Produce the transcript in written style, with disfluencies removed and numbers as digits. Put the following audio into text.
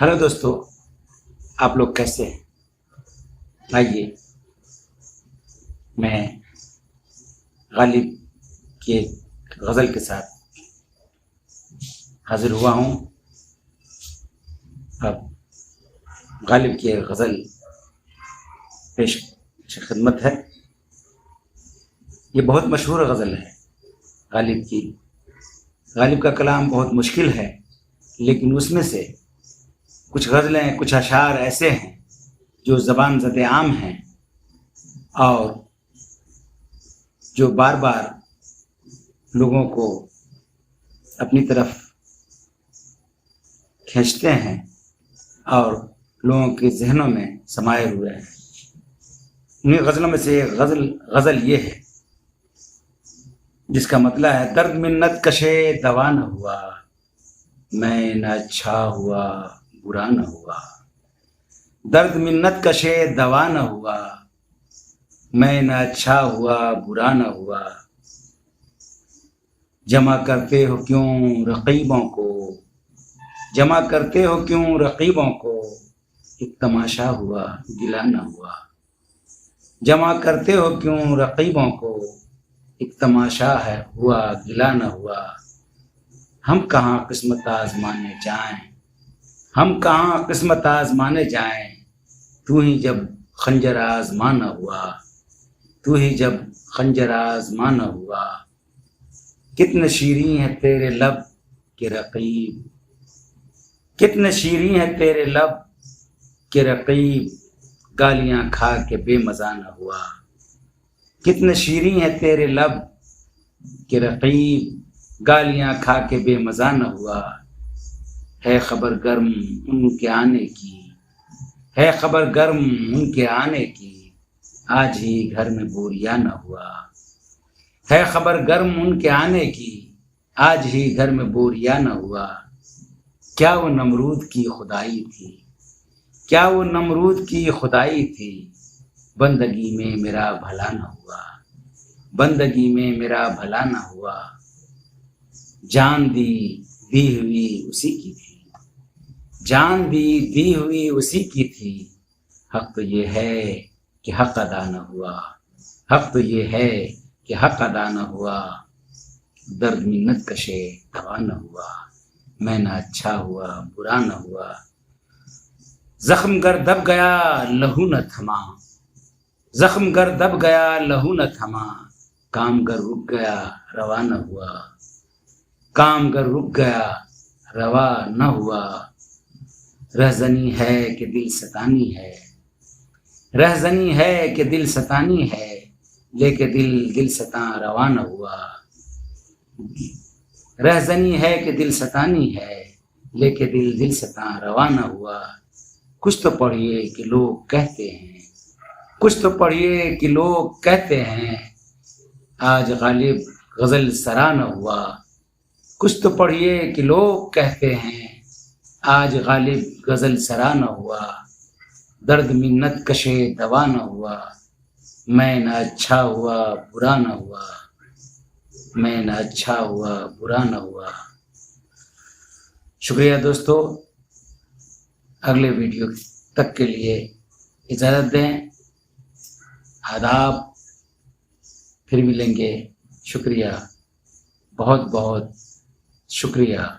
Hello दोस्तों, आप लोग कैसे हैं? आइए, मैं गालिब की एक गज़ल के साथ हाजिर हुआ हूँ। अब गालिब की एक गज़ल पेश खिदमत है। ये बहुत मशहूर गज़ल है गालिब की। गालिब का कलाम बहुत मुश्किल है, लेकिन उसमें से कुछ गज़लें, कुछ अशार ऐसे हैं जो ज़बान ज़द आम हैं और जो बार बार लोगों को अपनी तरफ खींचते हैं और लोगों के जहनों में समाये हुए हैं। उन्हीं गज़लों में से एक गज़ल ये है जिसका मतलब है, दर्द मिन्नत कशे दवा न हुआ, मैं न अच्छा हुआ बुरा न हुआ। दर्द मिन्नत कशे दवा न हुआ, मैं न अच्छा हुआ बुरा न हुआ। जमा करते हो क्यों रक़ीबों को, जमा करते हो क्यों रक़ीबों को, एक तमाशा हुआ गिला न हुआ। जमा करते हो क्यों रक़ीबों को, एक तमाशा है हुआ गिला न हुआ। हम कहाँ किस्मत आज़माने जाएं, हम कहाँ किस्मत आज़माने जाएं, तू ही जब खंजर आज़माना हुआ, तू ही जब खंजर आज़माना हुआ। कितने शीरीं है तेरे लब के रक़ीब, कितने शीरीं है तेरे लब के रक़ीब, गालियाँ खा के बेमज़ा न हुआ। कितने शीरीं है तेरे लब के रक़ीब, गालियाँ खा के बेमज़ा न हुआ। है खबर गर्म उनके आने की, है खबर गर्म उनके आने की, आज ही घर में बोरिया न हुआ। है खबर गर्म उनके आने की, आज ही घर में बोरिया न हुआ। क्या वो नमरूद की खुदाई थी, क्या वो नमरूद की खुदाई थी, बंदगी में मेरा भला न हुआ, बंदगी में मेरा भला न हुआ। जान दी हुई उसी की थी, जान दी हुई उसी की थी। हक तो ये है कि हक अदा न हुआ, हक तो ये है कि हक अदा न हुआ। दर्द मिन्नत कशे दवा न हुआ, मैं न अच्छा हुआ बुरा न हुआ। जख्म गर दब गया लहू न थमा, जख्म गर दब गया लहू न थमा, काम गर रुक गया रवा न हुआ, काम गर रुक गया रवा न हुआ। रहज़नी है कि दिल सतानी है, रहज़नी है कि दिल सतानी है, लेके दिल सता रवा न हुआ। रहज़नी है कि दिल सतानी है, लेके दिल सता रवा न हुआ। कुछ तो पढ़िए कि लोग कहते हैं, कुछ तो पढ़िए कि लोग कहते हैं, आज गालिब गज़ल सरा न हुआ। कुछ तो पढ़िए कि लोग कहते हैं, आज गालिब गज़ल सरा न हुआ। दर्द मिन्नत कशे दवा न हुआ, मैं न अच्छा हुआ बुरा न हुआ, मैं न अच्छा हुआ बुरा न हुआ। शुक्रिया दोस्तों, अगले वीडियो तक के लिए इजाज़त दें। आदाब, फिर मिलेंगे। शुक्रिया, बहुत बहुत शुक्रिया।